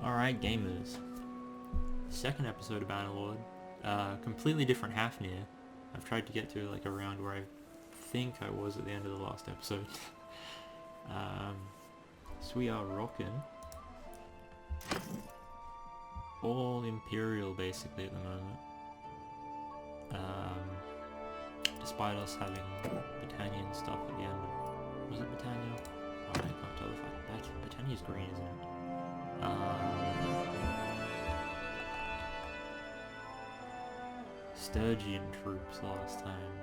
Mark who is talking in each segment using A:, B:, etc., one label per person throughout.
A: Alright gamers, second episode of Bannerlord, completely different Haefnir. I've tried to get to like around where I think I was at the end of the last episode. So we are rocking all Imperial basically at the moment. Despite us having Britannian stuff at the end. Was it Britannia? Oh, I can't tell if Britannia's green, isn't it? Sturgian troops last time.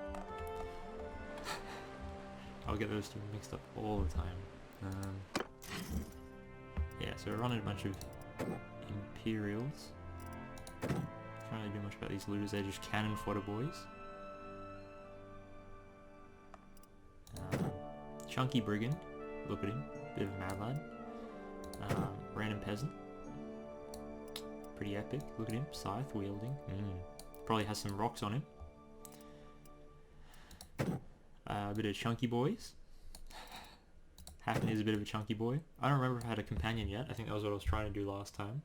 A: I'll get those two mixed up all the time. Yeah, so we're running a bunch of Imperials. Can't really do much about these looters, they're just cannon fodder boys. Chunky brigand, look at him, bit of a mad lad. Random peasant, pretty epic, look at him, scythe wielding, probably has some rocks on him. A bit of chunky boys. Haefnir is a bit of a chunky boy. I don't remember if I had a companion yet, I think that was what I was trying to do last time.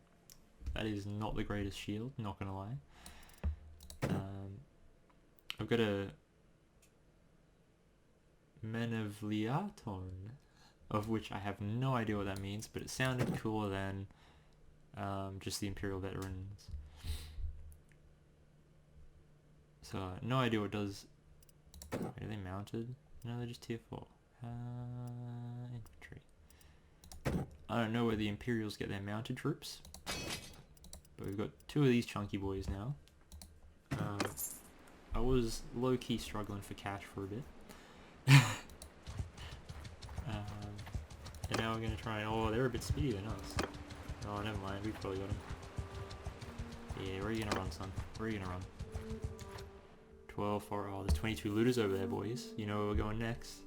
A: That is not the greatest shield, not gonna lie. I've got a Menevliaton, of which I have no idea what that means, but it sounded cooler than just the Imperial Veterans. So, no idea what it does. Wait, are they mounted? No, they're just tier 4. Infantry. I don't know where the Imperials get their mounted troops, but we've got two of these chunky boys now. I was low-key struggling for cash for a bit. And now we're going to try and... Oh, they're a bit speedier than us. Oh, never mind. We've probably got them. Yeah, where are you going to run, son? Where are you going to run? 12 for... Oh, there's 22 looters over there, boys. You know where we're going next.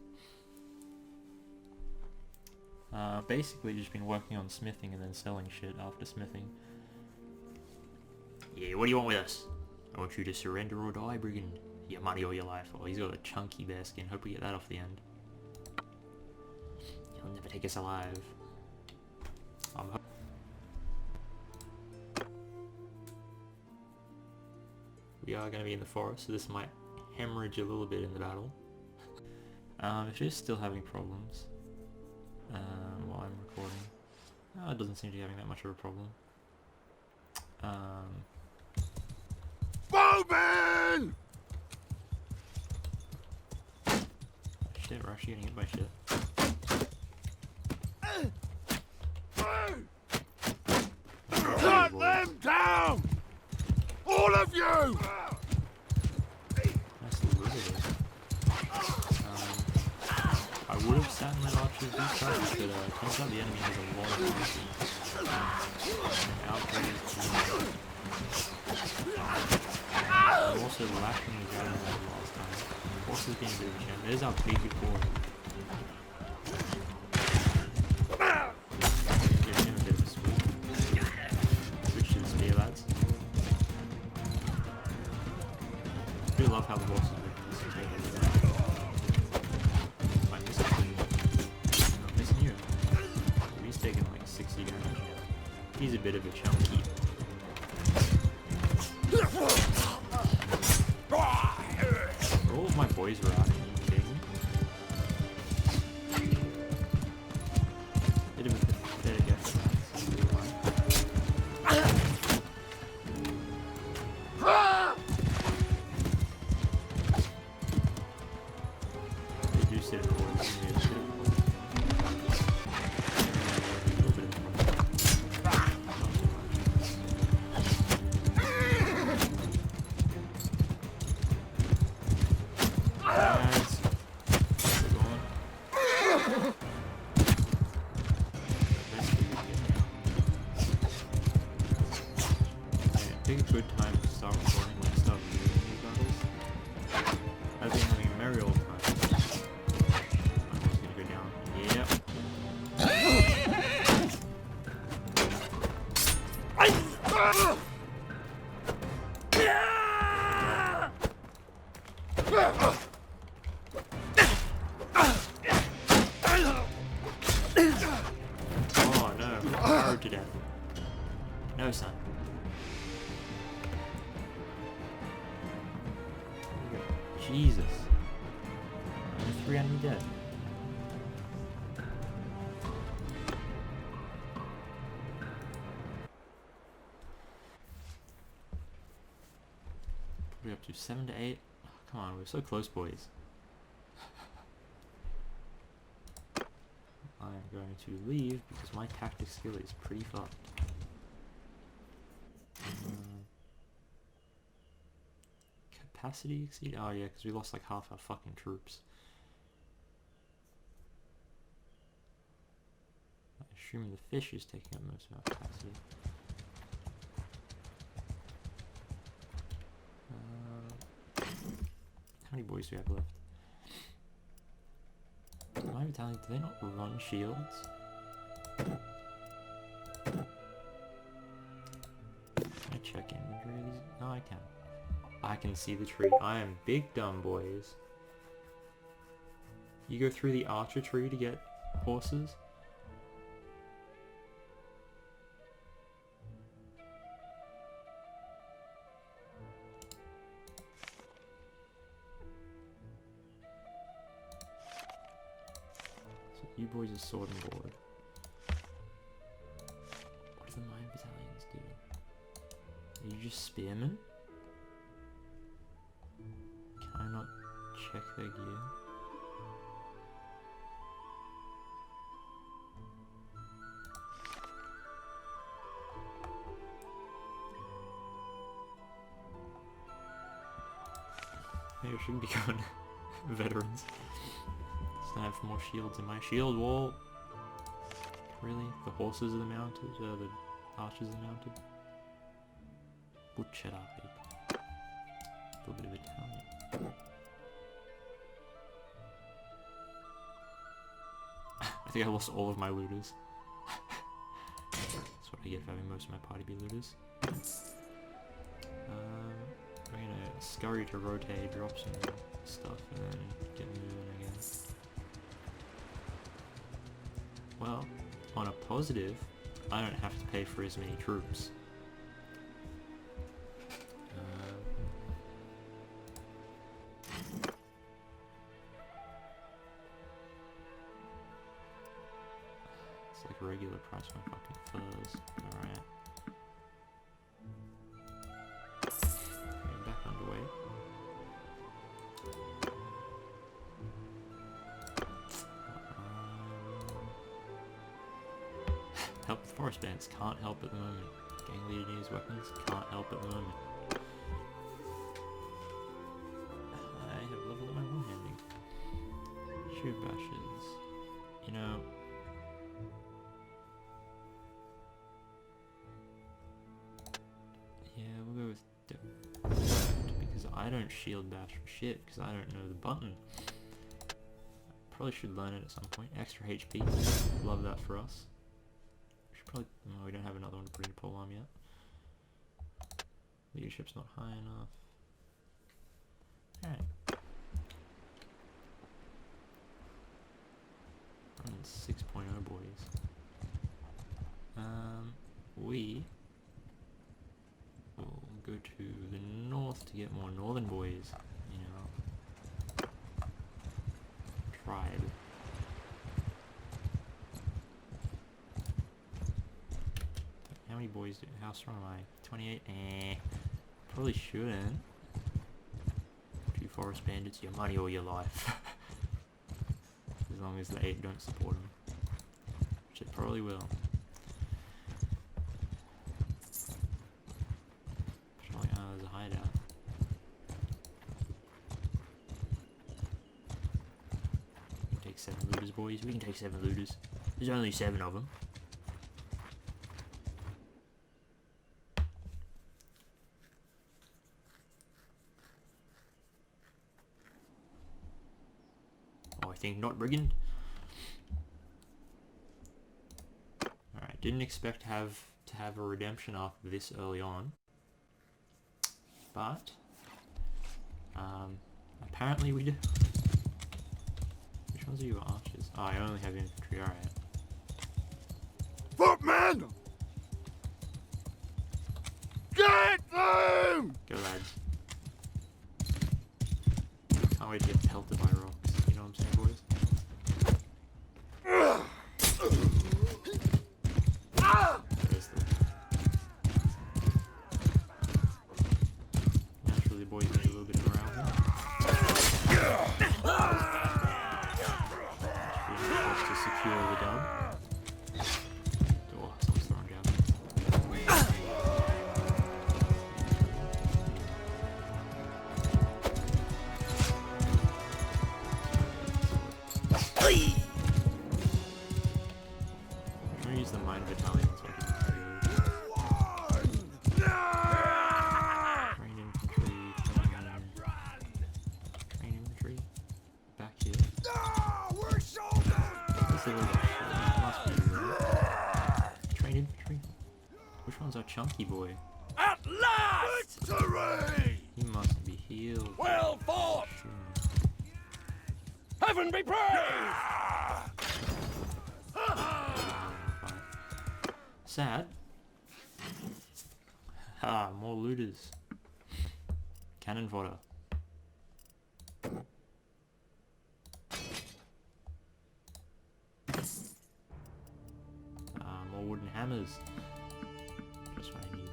A: Basically just been working on smithing and then selling shit after smithing. Yeah, what do you want with us? I want you to surrender or die, brigand. Your money or your life. Oh, he's got a chunky bear skin. Hope we get that off the end. He'll never take us alive. We are going to be in the forest, so this might hemorrhage a little bit in the battle. If you're still having problems while I'm recording, it doesn't seem to be having that much of a problem.
B: Bowman!
A: Shit, we're actually getting hit by shit.
B: Cut them down! All of you!
A: Nice little loot it is. I would have sat in that archer's deep charge, but it turns out the enemy has a lot of mercy. I'm also lacking the gun like last time. Boss is being a bit of a gem. There's our big boy. Give him a bit of a switch. Switch to the spear, lads. I do love how the boss is making this thing. I'm missing you. He's taking like 60 damage. He's a bit of a chunky. All of my boys are out. Are you kidding me? Bit of a pathetic effort. They do sit in the woods. I think a good time to start recording when I start doing these battles. I've been having a merry old time. I'm just gonna go down. Yep. Oh no, I'm to death. No, son. Jesus. Only 3 enemy dead. We're up to 7 to 8. Oh, come on, we're so close, boys. I'm going to leave because my tactic skill is pretty fucked. Capacity exceed? Oh yeah, because we lost like half our fucking troops. I assume the fish is taking up most of our capacity. How many boys do we have left? My battalion, do they not run shields? Can I check inventory of these? No, I can. I can see the tree. I am big dumb, boys. You go through the archer tree to get horses? So you boys are sword and board. What do the mine battalions do? Are you just spearmen? Can I not check their gear? Maybe I shouldn't be going veterans. So I have more shields in my shield wall. Really? The horses are the mounted? The archers are mounted? Butcher people. A little bit of Italian. I think I lost all of my looters. That's what I get for having most of my party be looters. We're gonna scurry to rotate, drop some stuff, and then get moving again. Well, on a positive, I don't have to pay for as many troops. It's like regular price for my fucking furs. Alright. Okay, back underway. Help with forest bands, can't help at the moment. Gang leader needs weapons, can't help at the moment. I have leveled up my one-handing. Shoot bashes. You know... Yeah, we'll go with because I don't shield bash for shit, because I don't know the button. Probably should learn it at some point. Extra HP. Love that for us. Probably, no, we don't have another one to put in polearm yet. Leadership's not high enough. Alright. Running 6.0 boys. We will go to the north to get more northern boys. You know, tribe. How many boys do? How strong am I? 28? Probably shouldn't. 2 forest bandits, your money or your life. As long as the 8 don't support them. Which it probably will. Probably, there's a hideout. We can take 7 looters, boys. We can take 7 looters. There's only 7 of them. Think not brigand. Alright, didn't expect to have a redemption arc this early on. But apparently we do. Which ones are your archers? Oh, I only have infantry, alright.
B: Footman!
A: can't wait to get pelted by rocks. You know what I'm saying, boys? There's the... Naturally, boys need a little bit of morale here. To secure the dub. Oh, someone's throwing down. I'm gonna use the mine battalion so I can train infantry, train infantry. Back here. Let's see what must be train infantry. Which one's our chunky boy?
B: At last! Victory!
A: He must be healed.
B: Well fought!
A: Sure.
B: Heaven be praised!
A: Sad. Ha, more looters. Cannon fodder. More wooden hammers. Just what I need.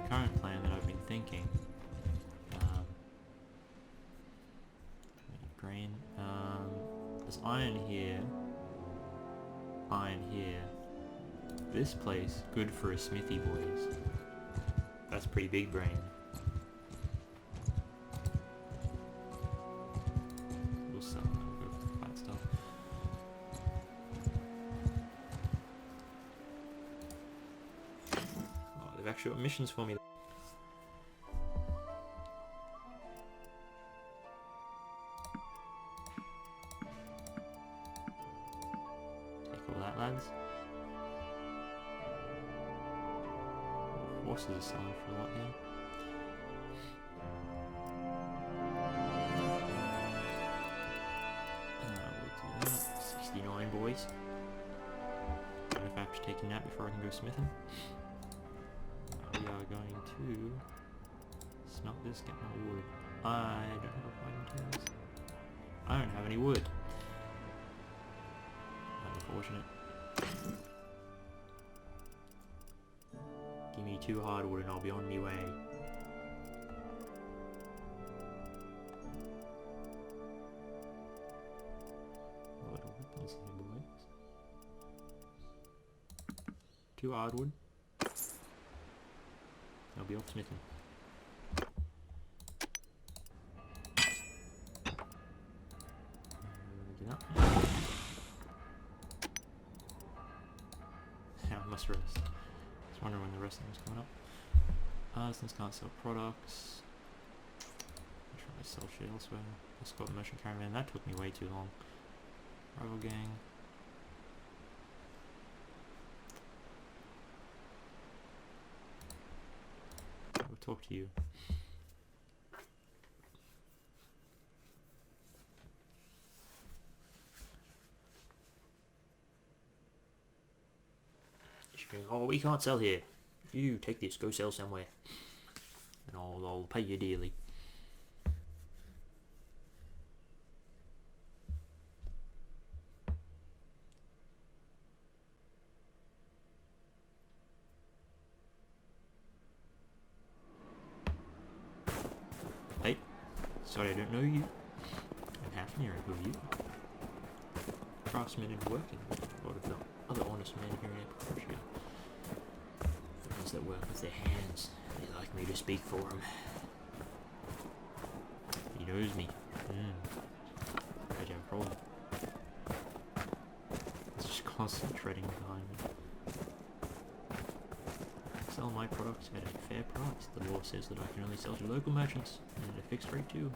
A: Current plan that I've been thinking. Grain. There's iron here. Iron here. This place, good for a smithy, boys. That's pretty big brain. We'll sell that. We'll go for the fat stuff. Oh, they've actually got missions for me. Lads. Horses are selling for a lot here. We'll do that. 69 boys. Don't know if I have to take a nap before I can go smithing. We are going to smelt this, get more wood. I don't have a fighting materials. I don't have any wood. Unfortunate. Give me 2 hardwood and I'll be on my way. What are weapons here, boys? 2 hardwood. I'll be off smithing. Do that. I must rest. Just wondering when the resting was coming up. Artisans can't sell products. I'm trying to sell shit elsewhere. Escort merchant caravan. That took me way too long. Rival gang. We'll talk to you. Oh, we can't sell here. You take this, go sell somewhere, and I'll pay you dearly. Hey, sorry I don't know you. I'm Haefnir, who are you? Craftsman and working with a lot of the other honest men here in Prussia. The ones that work with their hands. They like me to speak for them. He knows me. How'd you have a problem? It's just constantly treading behind me. Sell my products at a fair price. The law says that I can only sell to local merchants, and at a fixed rate too.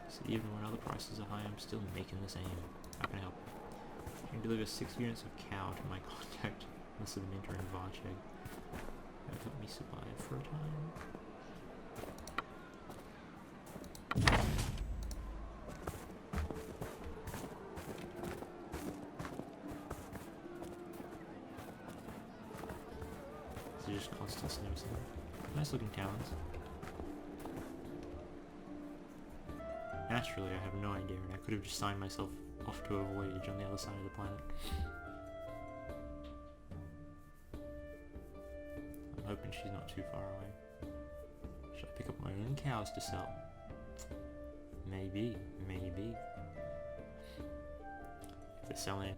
A: So even when other prices are high, I'm still making the same. How can I help? I can deliver 6 units of cow to my contact, Mr. Minter in Varcheg. That helped me survive for a time. just constant snow stuff. Nice looking towns. Naturally, I have no idea, and I could have just signed myself off to a voyage on the other side of the planet. I'm hoping she's not too far away. Should I pick up my own cows to sell? Maybe, maybe. If they're selling it.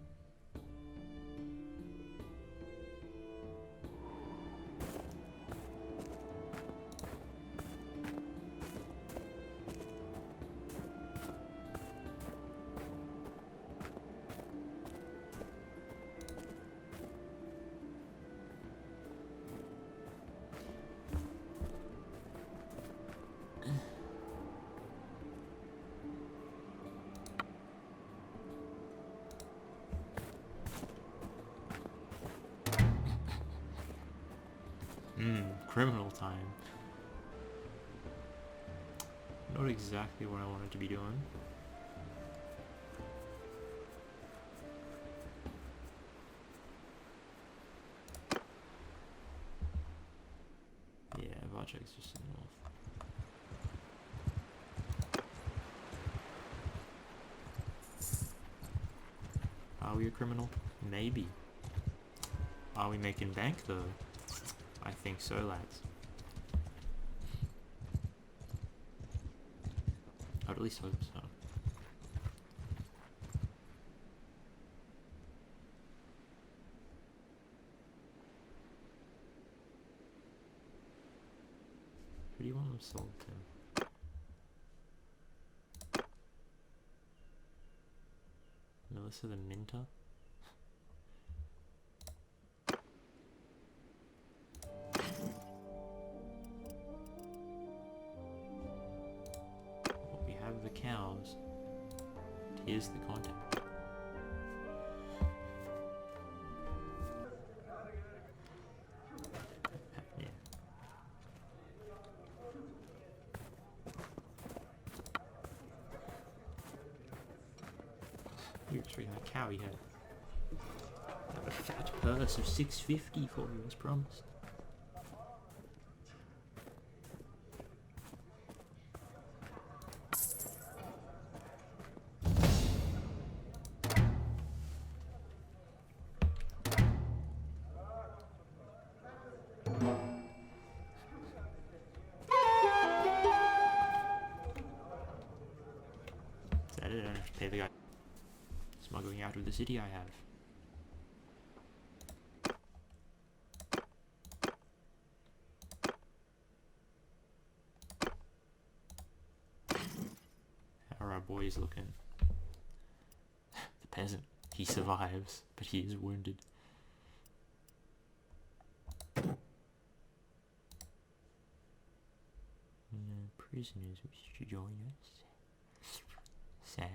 A: Criminal time. Not exactly what I wanted to be doing. Yeah, Varchek's just in the north. Are we a criminal? Maybe. Are we making bank though? I think so, lads. I'd at least hope so. Who do you want them sold to? Melissa the Minter? The cows. Here's the content. Yeah. You're just reading the cow you had. I have a fat purse of $6.50 for you as promised. I don't have to pay the guy smuggling out of the city I have. How are our boys looking? The peasant, he survives, but he is wounded. No prisoners wish to join us. Sad.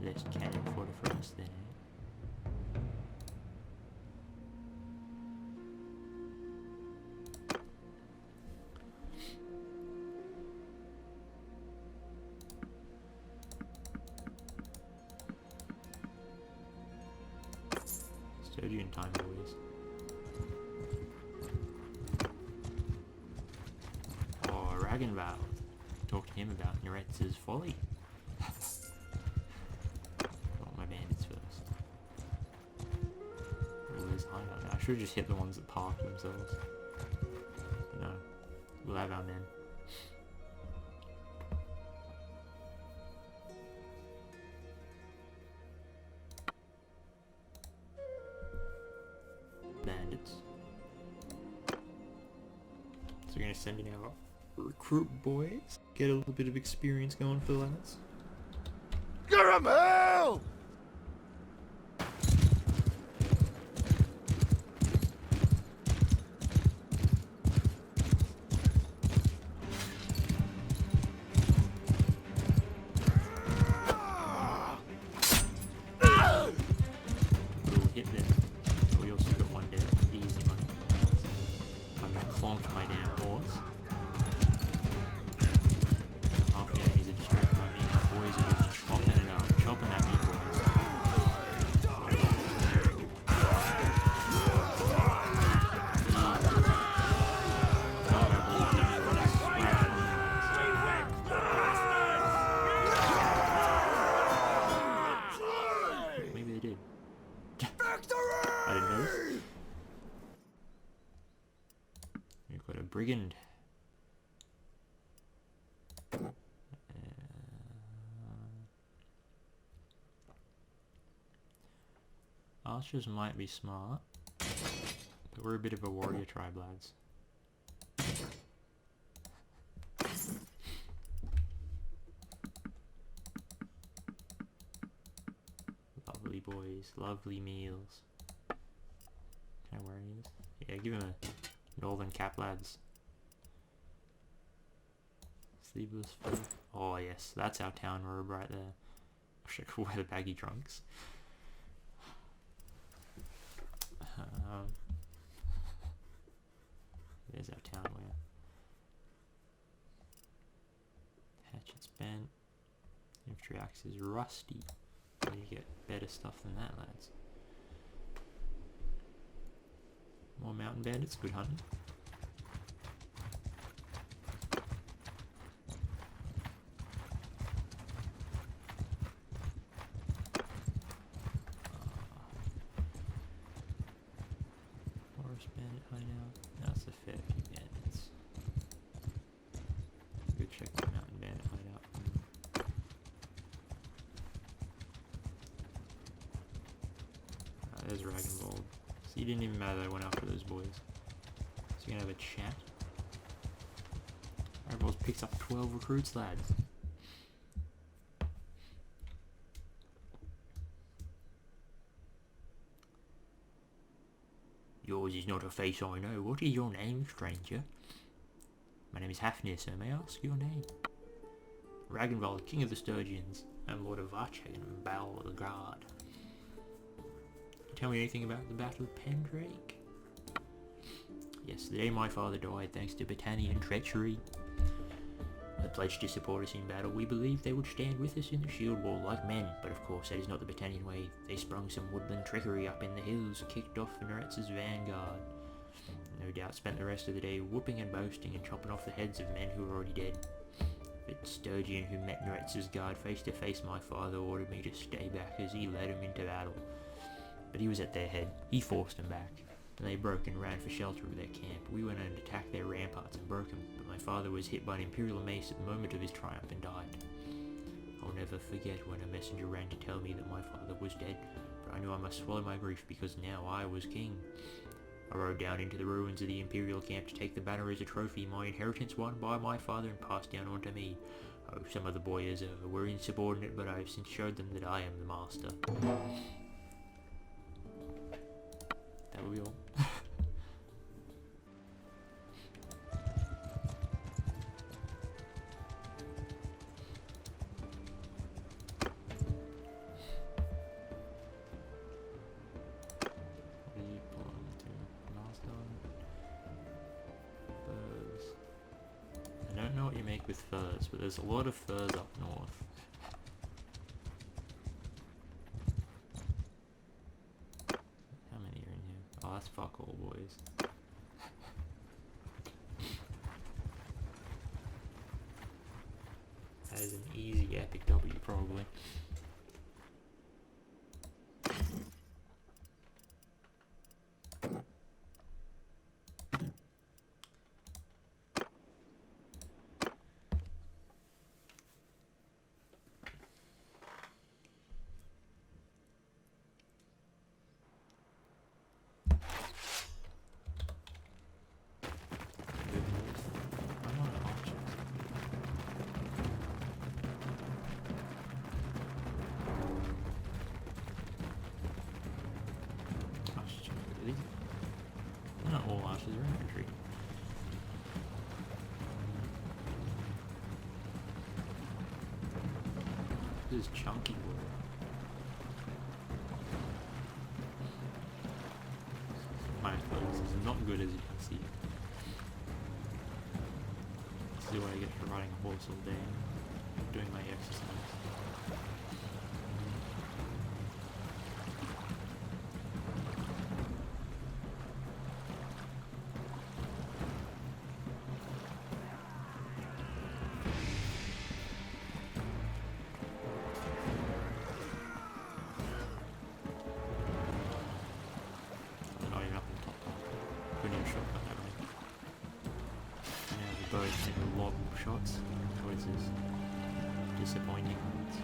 A: Less cannon fodder for us then, eh? Custodian time, boys. Oh, Ragenval. Talk to him about Nuretz's folly. Not my bandits first. Where's Highlight? I should have just hit the ones that park themselves. But no. We'll have our men. Bandits. So we're gonna send in our recruit boys, get a little bit of experience going for the lads.
B: Caramel!
A: We'll hit them. We also got one dead. Easy money. I've clonked my damn horse. Half the enemies are distracted by me. My boys are just chopping it up, chopping at me, boys. brigand. Archers might be smart, but we're a bit of a warrior tribe, lads. Lovely boys, lovely meals. Can I wear any of this? Yeah, give him a northern cap, lads. Sleeveless foot. Oh yes, that's our town robe right there. Wish I could wear the baggy trunks. There's our town wear. Hatchet's bent. Infantry axe is rusty. You get better stuff than that, lads. More mountain bandits, good hunting. Forest bandit hideout. That's a fair few bandits. Go check the mountain bandit hideout. There's Ragnvold. So it didn't even matter that I went after those boys. So you're gonna have a chat. Ragnvold picks up 12 recruits, lads. Yours is not a face I know. What is your name, stranger? My name is Haefnir, sir. May I ask your name? Ragnvold, King of the Sturgeons. I'm Lord of Varchain and Bannerlord. Tell me anything about the Battle of Pendrake? Yes, the day my father died thanks to Battanian treachery. They pledged to support us in battle. We believed they would stand with us in the shield wall like men, but of course that is not the Battanian way. They sprung some woodland trickery up in the hills, kicked off Neretz's vanguard. No doubt spent the rest of the day whooping and boasting and chopping off the heads of men who were already dead. But Sturgeon, who met Neretz's guard face to face, my father ordered me to stay back as he led him into battle. But he was at their head. He forced them back. And they broke and ran for shelter of their camp. We went and attacked their ramparts and broke them, but my father was hit by an imperial mace at the moment of his triumph and died. I'll never forget when a messenger ran to tell me that my father was dead, but I knew I must swallow my grief because now I was king. I rode down into the ruins of the imperial camp to take the banner as a trophy, my inheritance won by my father and passed down onto me. Oh, some of the boys were insubordinate, but I have since showed them that I am the master. That will be all. I don't know what you make with furs, but there's a lot of furs up north. How many are in here? Oh, that's fuck all, boys. That is an easy epic W, probably. Not all archers are infantry. This is chunky wood. My clothes is not good as you can see. This is why I get for riding a horse all day and doing my exercise. Not even up on top. Couldn't even shotgun that right. hearts. What is this? Disappointing hearts.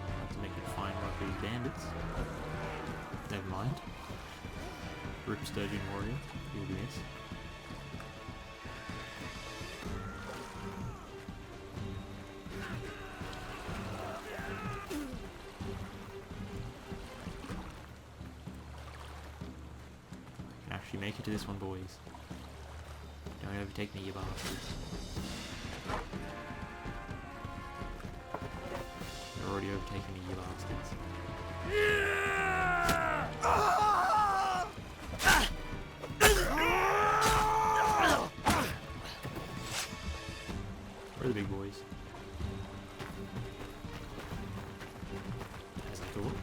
A: Have to make it fine like these bandits. Never mind. Rip Sturgeon Warrior. You'll do this. Actually make it to this one, boys. Don't overtake me, you bastards. You're already overtaking me, you bastards. Where are the big boys? As I thought.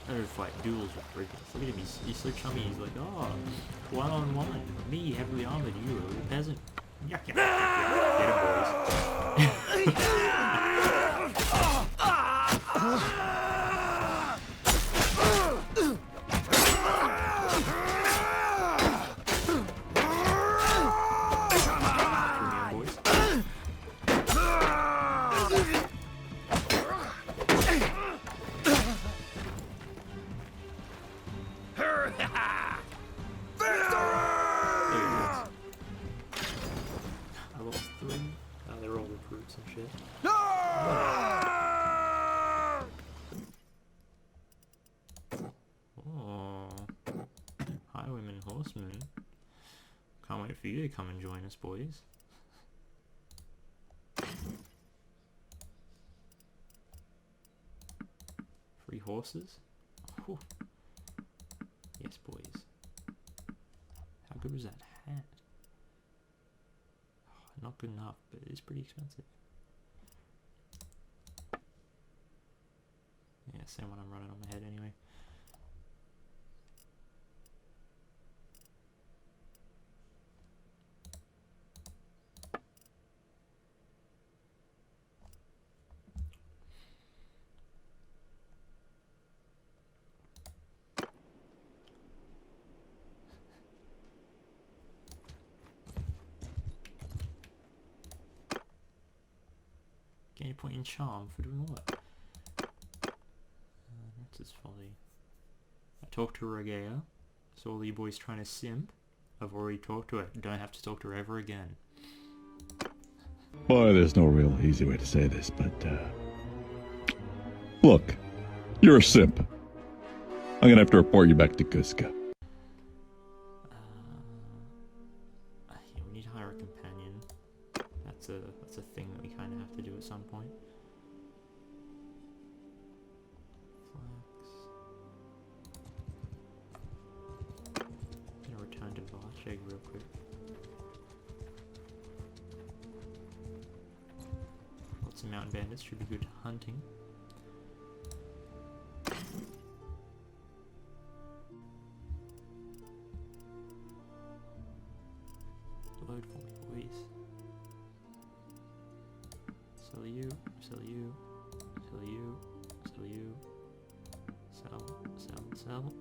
A: I don't fight duels with Briggers. Look at him, he's so chummy, he's like, oh, 1-on-1. Me, heavily armored, you, a peasant. Yuck, yuck, yuck, yuck. Get him, boys. And shit. Oh, highwaymen, horsemen. Can't wait for you to come and join us, boys. Free horses. Whew. Yes, boys. How good was that hat? Oh, not good enough, but it is pretty expensive. Yeah, same one I'm running on my head anyway. Gain a point in charm for doing what? That's his folly. I talked to Regea. So all you boys trying to simp. I've already talked to her. Don't have to talk to her ever again.
C: Boy, there's no real easy way to say this, but, look, you're a simp. I'm gonna have to report you back to Cusco.
A: Yeah, we need to hire a companion. That's a thing that we kind of have to do at some point. Gonna return to Varcheg real quick. Lots of mountain bandits should be good hunting. Load for me, boys. Sell you, sell you, sell you, sell you, sell, sell, sell.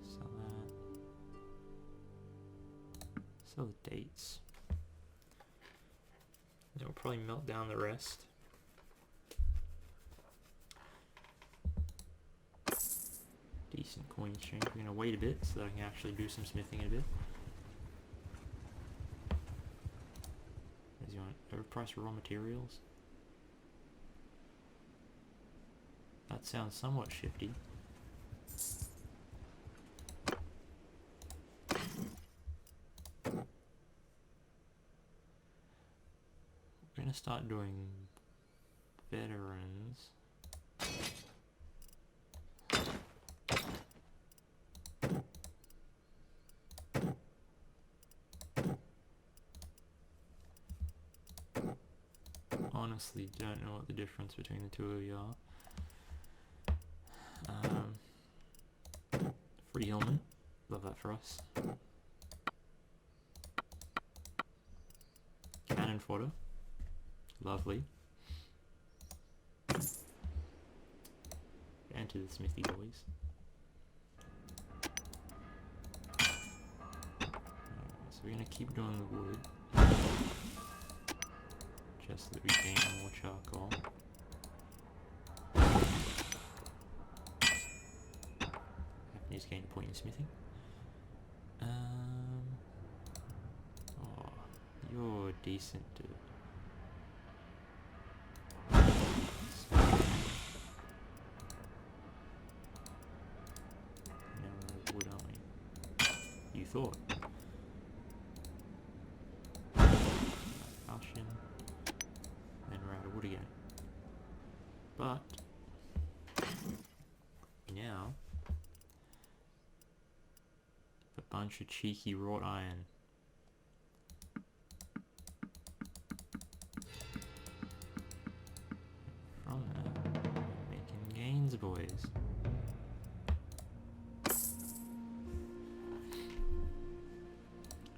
A: Sell that. Sell the dates. Then we'll probably melt down the rest. Decent coin exchange. We're gonna wait a bit so that I can actually do some smithing in a bit. As you want overpriced raw materials. That sounds somewhat shifty. We're gonna start doing veterans. honestly don't know what the difference between the two of you are. Free helmet. Love that for us. Cannon fodder. Lovely. And to the smithy boys. So we're gonna keep doing the wood. Just so that we gain more charcoal. Haefnir's gained a point in smithing. Oh, you're decent, dude. Now we're out of wood, aren't we? You thought. Falchion. Then we're out of wood again. But now a bunch of cheeky wrought iron. From that, we're making gains, boys.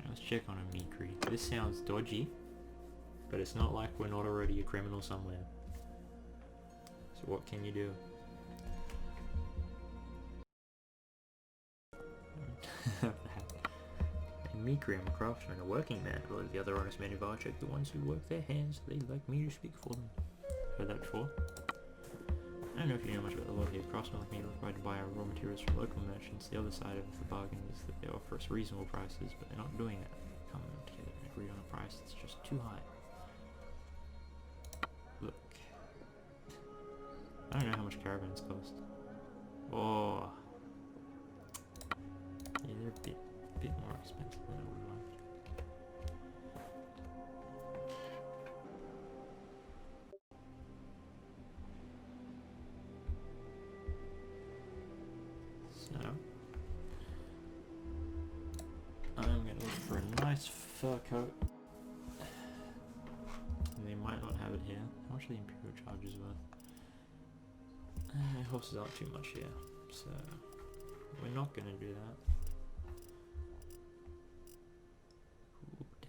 A: Let's check on a Mikri. This sounds dodgy, but it's not like we're not already a criminal somewhere. So what can you do? A Mikri, I'm a craftsman, a working man. A lot of the other honest men of Archek, the ones who work their hands, they like me to speak for them. Heard that before? I don't know if you know much about the law here. Craftsmen like me are required to buy our raw materials from local merchants. The other side of the bargain is that they offer us reasonable prices, but they're not doing that. Come together and agree on a price that's just too high. Look. I don't know how much caravans cost. Oh. Yeah, they're a bit more expensive than I would like. So, I'm going to look for a nice fur coat. And they might not have it here. How much are the Imperial charges worth? Horses aren't too much here, so we're not going to do that.